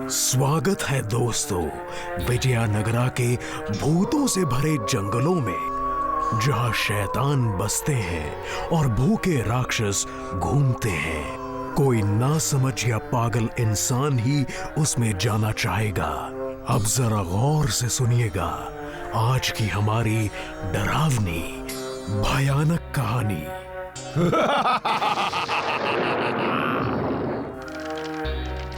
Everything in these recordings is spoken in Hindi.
स्वागत है दोस्तों विजयनगरा के भूतों से भरे जंगलों में, जहां शैतान बसते हैं और भूखे राक्षस घूमते हैं। कोई नासमझ या पागल इंसान ही उसमें जाना चाहेगा। अब जरा गौर से सुनिएगा आज की हमारी डरावनी भयानक कहानी।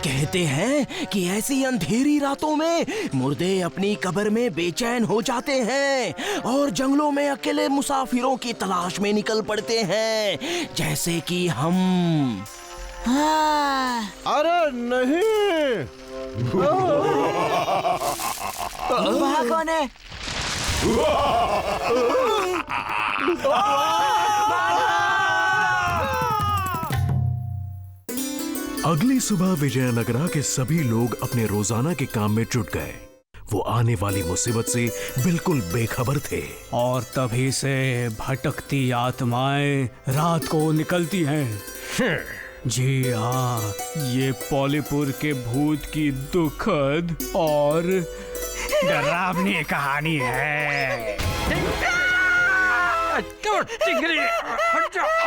कहते हैं कि ऐसी अंधेरी रातों में मुर्दे अपनी कब्र में बेचैन हो जाते हैं और जंगलों में अकेले मुसाफिरों की तलाश में निकल पड़ते हैं, जैसे कि हम। अरे नहीं, वहाँ कौन है? अगली सुबह विजयनगरा के सभी लोग अपने रोजाना के काम में जुट गए। वो आने वाली मुसीबत से बिल्कुल बेखबर थे। और तभी से भटकती आत्माएं रात को निकलती हैं। जी हाँ, ये पॉलीपुर के भूत की दुखद और डरावनी कहानी है। चिंगरी,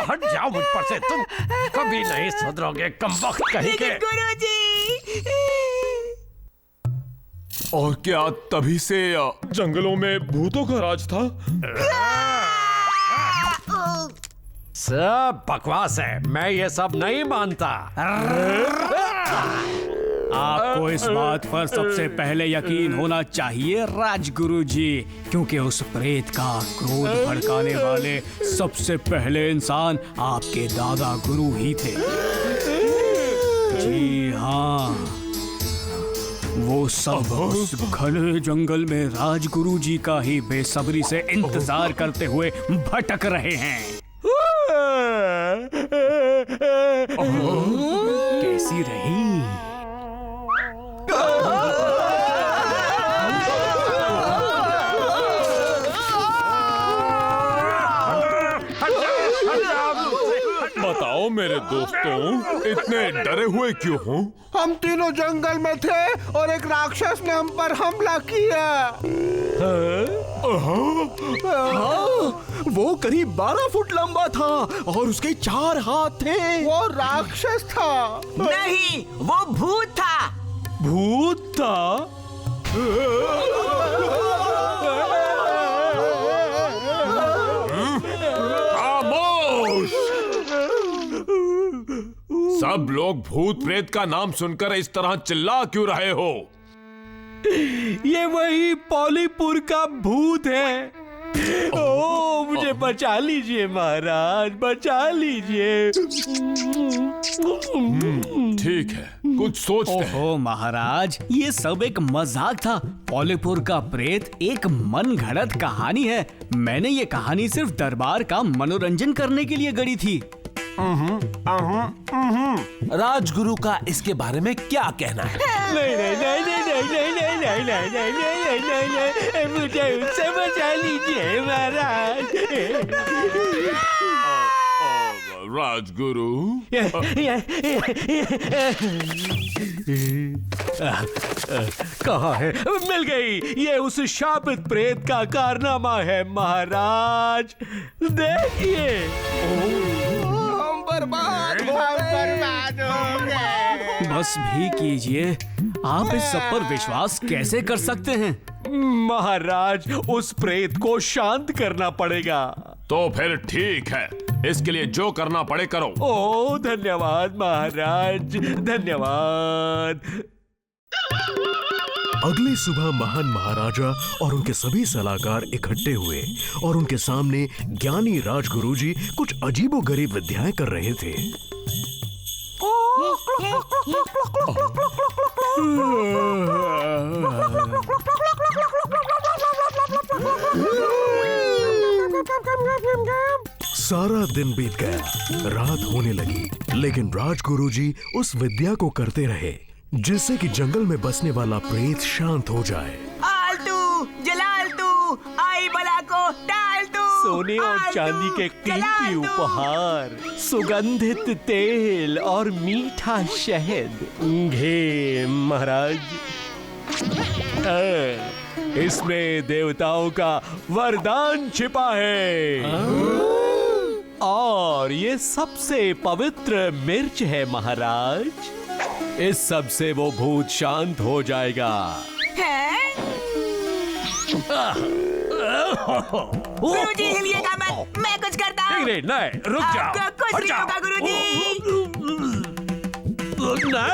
हट जाओ मुझ पर से, तुम कभी नहीं सुधरोगे कमबख्त कहीं के। गुरुजी! और क्या तभी से जंगलों में भूतों का राज था? सब बकवास है, मैं ये सब नहीं मानता। आपको इस बात पर सबसे पहले यकीन होना चाहिए राजगुरु जी, क्योंकि उस प्रेत का क्रोध भड़काने वाले सबसे पहले इंसान आपके दादा गुरु ही थे। जी हाँ, वो सब उस घने जंगल में राजगुरु जी का ही बेसब्री से इंतजार करते हुए भटक रहे हैं। कैसी रही? बताओ मेरे दोस्तों, इतने डरे हुए क्यों हो? हम तीनों जंगल में थे और एक राक्षस ने हम पर हमला किया। वो करीब 12 फुट लंबा था और उसके 4 हाथ थे। वो राक्षस था। नहीं, वो भूत था। भूत था? खामोश! सब लोग भूत प्रेत का नाम सुनकर इस तरह चिल्ला क्यों रहे हो? ये वही पॉलीपुर का भूत है। ओ, मुझे बचा लीजिए महाराज, बचा लीजिए। ठीक है, कुछ सोचते हैं। ओहो महाराज, ये सब एक मजाक था। पॉलीपुर का प्रेत एक मन घड़त कहानी है। मैंने ये कहानी सिर्फ दरबार का मनोरंजन करने के लिए गढ़ी थी। राजगुरु का इसके बारे में क्या कहना है? नहीं नहीं नहीं नहीं नहीं नहीं नहीं नहीं नहीं नहीं नहीं नहीं नहीं, मुझे उससे बचा लीजिए महाराज। राजगुरु, कहाँ है? मिल गई। ये उस शापित प्रेत का कारनामा है महाराज, देखिए। हम बर्बाद हो गए। बस भी कीजिए, आप इस सब पर विश्वास कैसे कर सकते हैं? महाराज, उस प्रेत को शांत करना पड़ेगा। तो फिर ठीक है, इसके लिए जो करना पड़े करो। ओ धन्यवाद महाराज, धन्यवाद। अगली सुबह महान महाराजा और उनके सभी सलाहकार इकट्ठे हुए और उनके सामने ज्ञानी राजगुरु जी कुछ अजीबोगरीब विद्याएं कर रहे थे। सारा दिन बीत गया, रात होने लगी, लेकिन राजगुरु जी उस विद्या को करते रहे जिससे कि जंगल में बसने वाला प्रेत शांत हो जाए। आलतू, जलालतू, आई बला को टालतू। सोने और चांदी के कीमती उपहार, सुगंधित तेल और मीठा शहद, घी महाराज। इसमें देवताओं का वरदान छिपा है और ये सबसे पवित्र मिर्च है महाराज। इस सब से वो भूत शांत हो जाएगा। गुरुजी हिलिएगा मत, मैं कुछ करता हूँ। नहीं, रुक जाओ। आपको कुछ नहीं होगा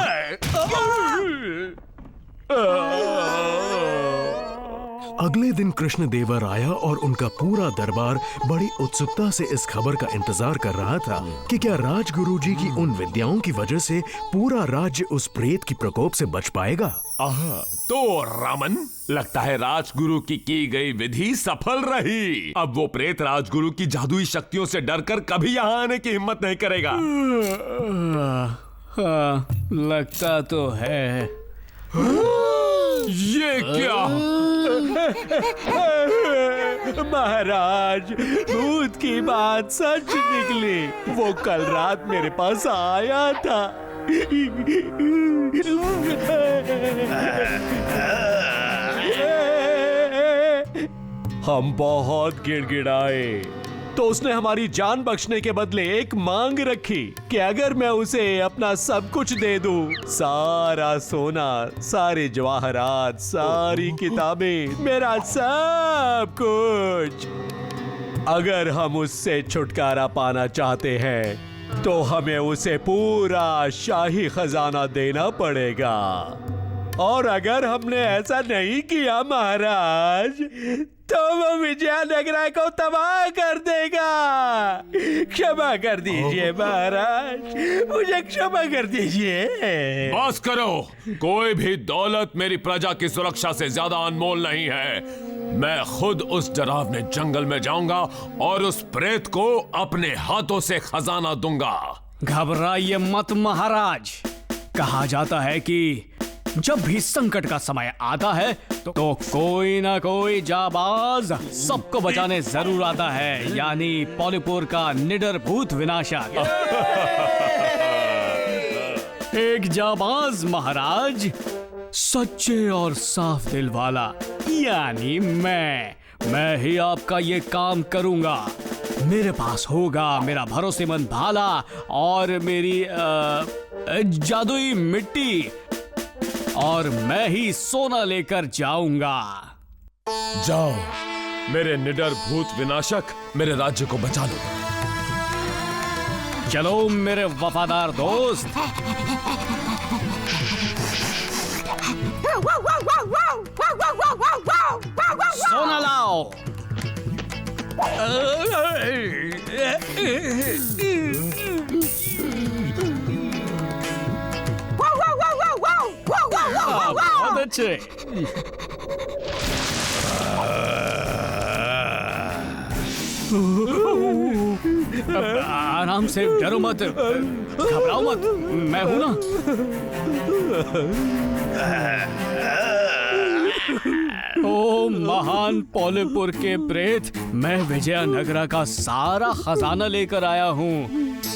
अगले दिन कृष्णदेवर आया और उनका पूरा दरबार बड़ी उत्सुकता से इस खबर का इंतजार कर रहा था कि क्या राजगुरु जी की उन विद्याओं की वजह से पूरा राज्य उस प्रेत की प्रकोप से बच पाएगा। तो रामन, लगता है राजगुरु की गई विधि सफल रही। अब वो प्रेत राजगुरु की जादुई शक्तियों से डरकर कभी यहाँ आने की हिम्मत नहीं करेगा। हाँ, लगता तो है। ये क्या? महाराज, भूत की बात सच निकली। वो कल रात मेरे पास आया था। हम बहुत गिड़गिड़ाए तो उसने हमारी जान बख्शने के बदले एक मांग रखी कि अगर मैं उसे अपना सब कुछ दे दूं, सारा सोना, सारे जवाहरात, सारी किताबें, मेरा सब कुछ, अगर हम उससे छुटकारा पाना चाहते हैं तो हमें उसे पूरा शाही खजाना देना पड़ेगा। और अगर हमने ऐसा नहीं किया महाराज, तो वो विजयनगरा को तबाह कर देगा। क्षमा कर दीजिए महाराज, मुझे क्षमा कर दीजिए। बस करो, कोई भी दौलत मेरी प्रजा की सुरक्षा से ज्यादा अनमोल नहीं है। मैं खुद उस डरावने जंगल में जाऊंगा और उस प्रेत को अपने हाथों से खजाना दूंगा। घबराइए मत महाराज। कहा जाता है कि जब भी संकट का समय आता है तो कोई ना कोई जाबाज सबको बचाने जरूर आता है, यानी पॉलीपुर का निडर भूत विनाशक। एक जाबाज महाराज, सच्चे और साफ दिल वाला, यानी मैं ही आपका ये काम करूंगा। मेरे पास होगा मेरा भरोसेमंद भाला और मेरी जादुई मिट्टी, और मैं ही सोना लेकर जाऊंगा। जाओ मेरे निडर भूत विनाशक, मेरे राज्य को बचा लो। चलो मेरे वफादार दोस्त। सोना लाओ। बहुत अच्छे। आराम से, डरो मत, घबराओ मत, मैं हूं ना। ओ महान पॉलीपुर के प्रेत, मैं विजयनगरा का सारा खजाना लेकर आया हूँ।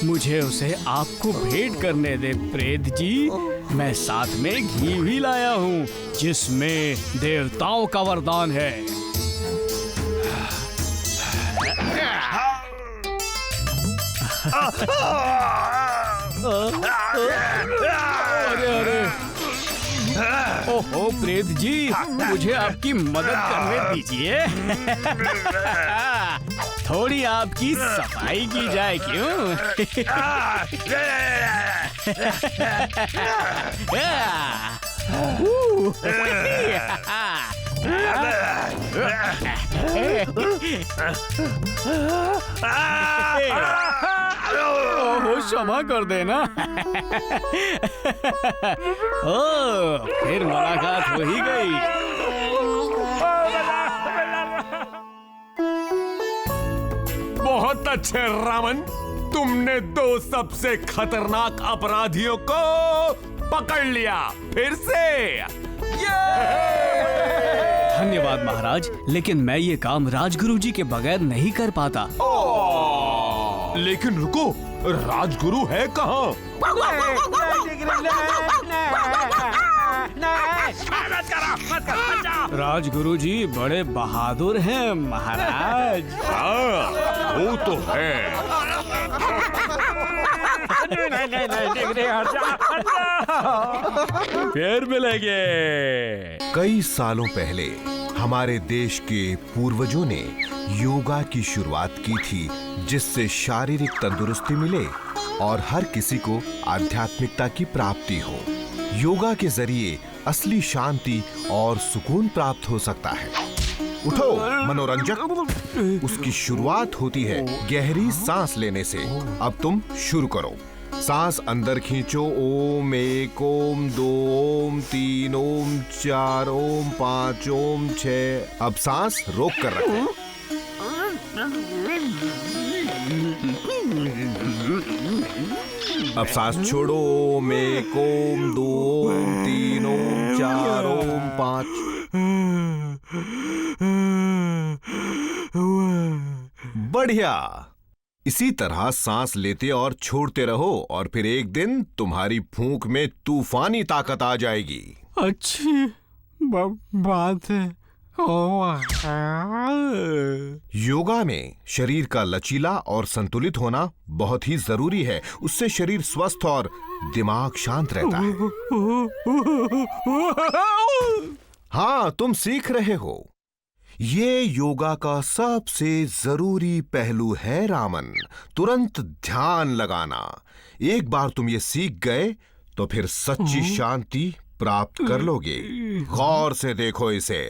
मुझे उसे आपको भेंट करने दे प्रेत जी। मैं साथ में घी भी लाया हूँ जिसमें देवताओं का वरदान है। अरे अरे, ओहो प्रेत जी, मुझे आपकी मदद करने दीजिए। थोड़ी आपकी सफाई की जाए क्यों? ओहो, क्षमा कर देना। ओ, फिर मुलाकात हो ही गई। बहुत अच्छे रामन, तुमने दो सबसे खतरनाक अपराधियों को पकड़ लिया फिर से। धन्यवाद महाराज, लेकिन मैं ये काम राजगुरु जी के बगैर नहीं कर पाता। लेकिन रुको, राजगुरु है कहाँ? राजगुरु जी बड़े बहादुर हैं महाराज। हाँ, वो तो है। फिर मिलेंगे। कई सालों पहले हमारे देश के पूर्वजों ने योगा की शुरुआत की थी, जिससे शारीरिक तंदुरुस्ती मिले और हर किसी को आध्यात्मिकता की प्राप्ति हो। योगा के जरिए असली शांति और सुकून प्राप्त हो सकता है। उठो मनोरंजक। उसकी शुरुआत होती है गहरी सांस लेने से। अब तुम शुरू करो। सांस अंदर खींचो। ओम 1, ओम 2, ओम 3, ओम 4, ओम 5, ओम 6। अब सांस रोक कर रखो। अब सांस छोड़ो। ओम 1, ओम 2, ओम 3, ओम 4, ओम 5। बढ़िया। इसी तरह सांस लेते और छोड़ते रहो और फिर एक दिन तुम्हारी फूंक में तूफानी ताकत आ जाएगी। अच्छी बात है। योगा में शरीर का लचीला और संतुलित होना बहुत ही जरूरी है। उससे शरीर स्वस्थ और दिमाग शांत रहता है। हाँ, तुम सीख रहे हो। ये योगा का सबसे जरूरी पहलू है रामन, तुरंत ध्यान लगाना। एक बार तुम ये सीख गए तो फिर सच्ची शांति प्राप्त कर लोगे। गौर से देखो इसे।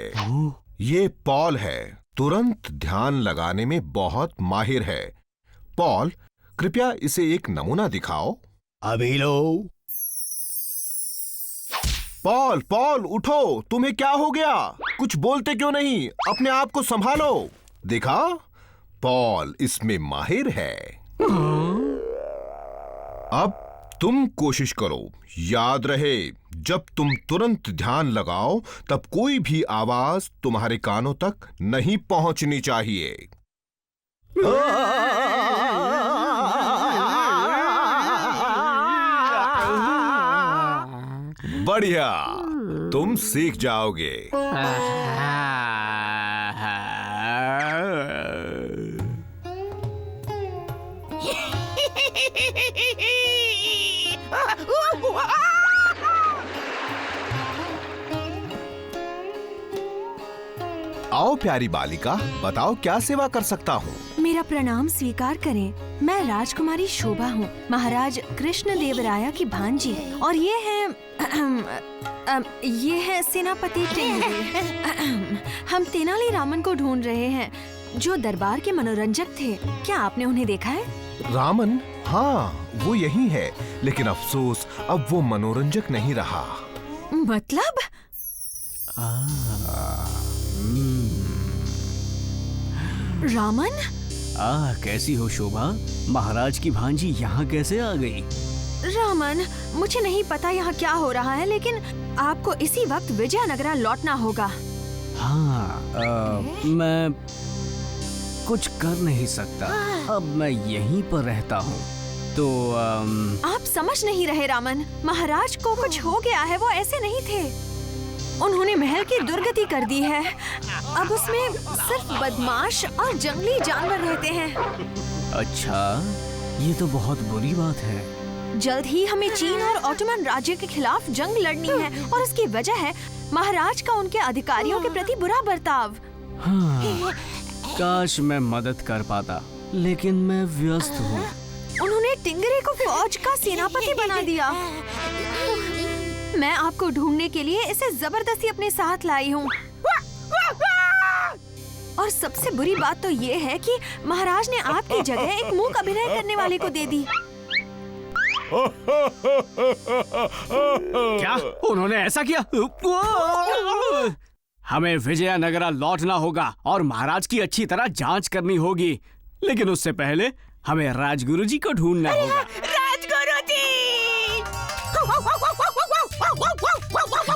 ये पॉल है, तुरंत ध्यान लगाने में बहुत माहिर है। पॉल, कृपया इसे एक नमूना दिखाओ। अभी लो। पॉल, पॉल उठो, तुम्हें क्या हो गया? कुछ बोलते क्यों नहीं? अपने आप को संभालो। देखा, पॉल इसमें माहिर है। अब तुम कोशिश करो। याद रहे, जब तुम तुरंत ध्यान लगाओ तब कोई भी आवाज तुम्हारे कानों तक नहीं पहुंचनी चाहिए। बढ़िया, तुम सीख जाओगे। आओ प्यारी बालिका, बताओ क्या सेवा कर सकता हूँ? मेरा प्रणाम स्वीकार करें। मैं राजकुमारी शोभा हूँ, महाराज कृष्ण देव राया की भांजी, और ये है सेनापति टिंगरी। हम तेनाली रामन को ढूंढ रहे हैं, जो दरबार के मनोरंजक थे। क्या आपने उन्हें देखा है? रामन? हाँ, वो यही है, लेकिन अफसोस अब वो मनोरंजक नहीं रहा। मतलब? रामन? कैसी हो शोभा? महाराज की भांजी यहाँ कैसे आ गई? रामन, मुझे नहीं पता यहाँ क्या हो रहा है, लेकिन आपको इसी वक्त विजयनगरा लौटना होगा। हाँ, मैं कुछ कर नहीं सकता। अब मैं यहीं पर रहता हूँ। तो आप समझ नहीं रहे रामन, महाराज को कुछ हो गया है। वो ऐसे नहीं थे। उन्होंने महल की दुर्गति कर दी है। अब उसमें सिर्फ बदमाश और जंगली जानवर रहते हैं। अच्छा, ये तो बहुत बुरी बात है। जल्द ही हमें चीन और ऑटोमन राज्य के खिलाफ जंग लड़नी है, और उसकी वजह है महाराज का उनके अधिकारियों के प्रति बुरा बर्ताव। हाँ, काश मैं मदद कर पाता, लेकिन मैं व्यस्त हूँ। उन्होंने टिंगरे को फौज का सेनापति बना दिया। मैं आपको ढूंढने के लिए इसे जबरदस्ती अपने साथ लाई हूँ। और सबसे बुरी बात तो ये है कि महाराज ने आपकी जगह एक मूक अभिनय करने वाले को दे दी। क्या उन्होंने ऐसा किया? हमें विजयनगरा लौटना होगा और महाराज की अच्छी तरह जांच करनी होगी, लेकिन उससे पहले हमें राजगुरु जी को ढूंढना होगा। राजगुरु जी!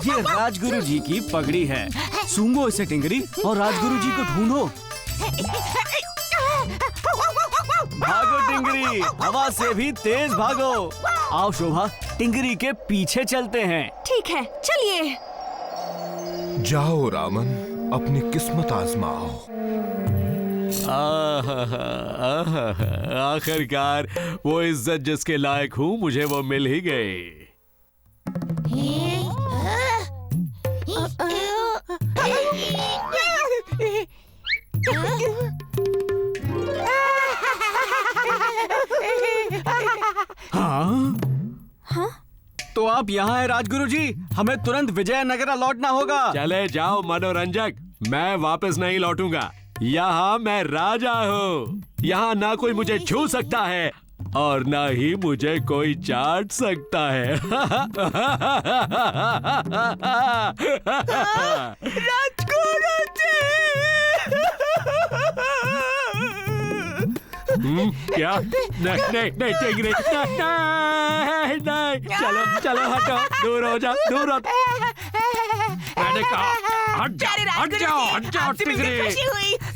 ये राजगुरु जी की पगड़ी है। सूंघो इसे टिंगरी और राजगुरु जी को ढूंढो। भागो टिंगरी, हवा से भी तेज भागो। आओ शोभा, टिंगरी के पीछे चलते हैं। ठीक है, चलिए। जाओ रामन, अपनी किस्मत आजमाओ। आखिरकार वो इज्जत जिसके लायक हूँ मुझे वो मिल ही गई। हाँ? तो आप यहाँ हैं राजगुरु जी, हमें तुरंत विजयनगरा लौटना होगा। चले जाओ मनोरंजक, मैं वापस नहीं लौटूंगा। यहाँ मैं राजा हूँ। यहाँ ना कोई मुझे छू सकता है और ना ही मुझे कोई चाट सकता है। राजगुरु जी! क्या? नहीं, टिंगरी, नहीं, चलो, चलो, हटो, दूर हो जाओ, दूर हो। मैंने कहा हट जाओ टिंगरी,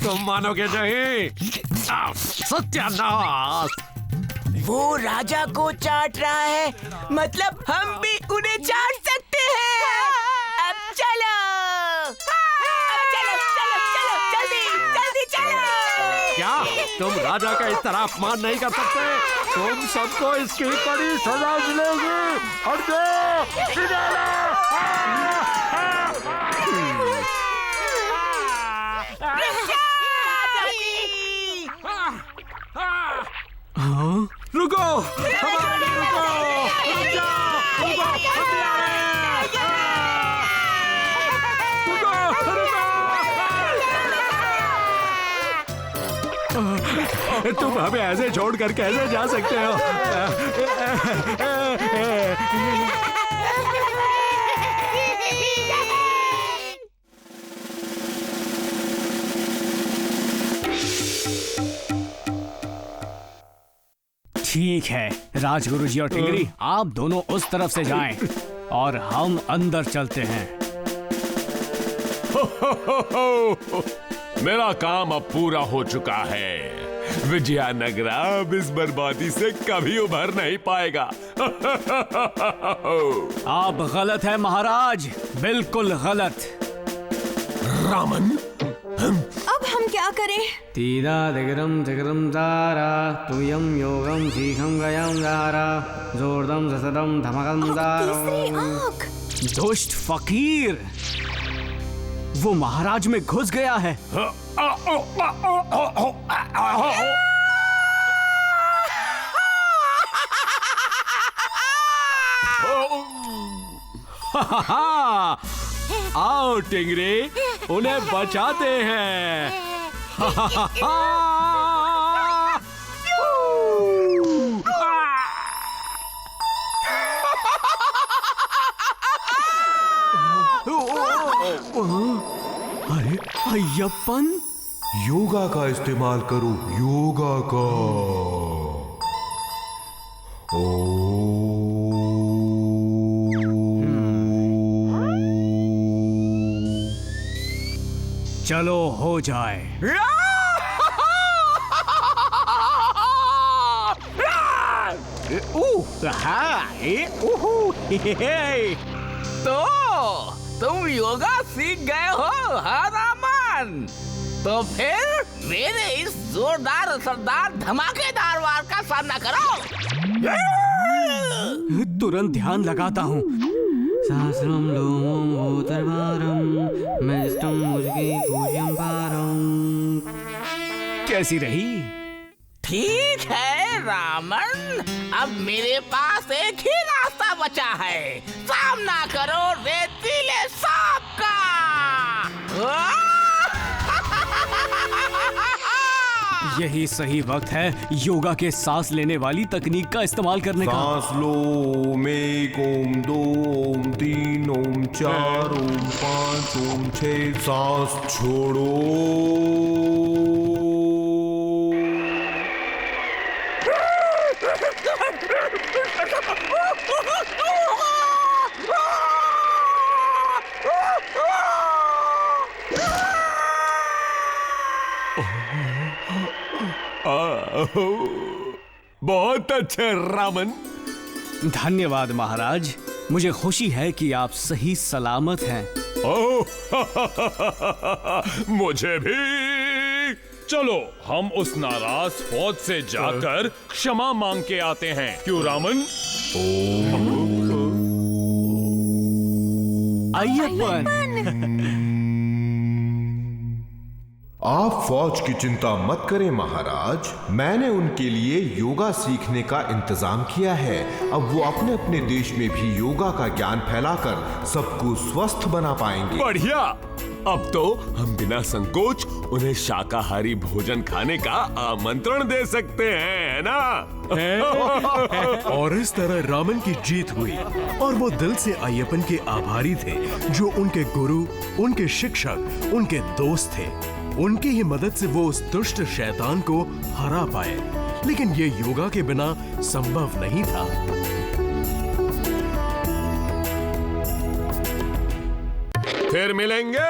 तुम मानोगे नहीं। सत्यानाश! वो राजा को चाट रहा है, मतलब हम भी उन्हें चाट सकते हैं। अब चलो, जल्दी चलो। क्या तुम राजा का इस तरह अपमान नहीं कर सकते? तुम सबको इसकी कड़ी सजा मिलेगी। हट जाओ। रुको, हमारे रुको, रुक जाओ, रुको, तुम हमें ऐसे छोड़कर कैसे जा सकते हो? ठीक है, राजगुरु जी और टिंगरी, आप दोनों उस तरफ से जाएं और हम अंदर चलते हैं। मेरा काम अब पूरा हो चुका है। विजयनगरा अब इस बर्बादी से कभी उभर नहीं पाएगा। आप गलत है महाराज, बिल्कुल गलत। रामन, अब हम क्या करें? तीरा दिगरम दिगरम दारा तुयम योगम सीखम गयम दारा जोरदम ससदम धमकम दारा। दुष्ट फकीर, वो महाराज में घुस गया है। आओ टिंगरी, उन्हें बचाते हैं। अरे अय्यप्पन, योगा का इस्तेमाल करो, योगा का। चलो हो जाए। तो तुम योगा सीख गए हो, हाँ रामन? तो फिर मेरे इस जोरदार असरदार धमाकेदार वार का सामना करो। तुरंत ध्यान लगाता हूँ। सहस्रम लोमम भूतर्वारम मेष्टम मुझकी पूज्यम पारम। कैसी रही? ठीक है रामन, अब मेरे पास एक ही रास्ता बचा है। सामना करो रेतीले सांप का। यही सही वक्त है योगा के सांस लेने वाली तकनीक का इस्तेमाल करने का। सांस लो, ओम 1, ओम 2, ओम 3, ओम 4, ओम 5, ओम 6, सांस छोड़ो। बहुत अच्छे रामन। धन्यवाद महाराज, मुझे खुशी है कि आप सही सलामत हैं। ओह, मुझे भी। चलो हम उस नाराज फौज से जाकर क्षमा मांग के आते हैं, क्यों रामन? अय्यप्पन। आप फौज की चिंता मत करें महाराज, मैंने उनके लिए योगा सीखने का इंतजाम किया है। अब वो अपने अपने देश में भी योगा का ज्ञान फैलाकर सबको स्वस्थ बना पाएंगे। बढ़िया, अब तो हम बिना संकोच उन्हें शाकाहारी भोजन खाने का आमंत्रण दे सकते हैं, है ना? और इस तरह रामन की जीत हुई और वो दिल से अय्यप्पन के आभारी थे, जो उनके गुरु, उनके शिक्षक, उनके दोस्त थे। उनकी ही मदद से वो उस दुष्ट शैतान को हरा पाए, लेकिन ये योगा के बिना संभव नहीं था। फिर मिलेंगे।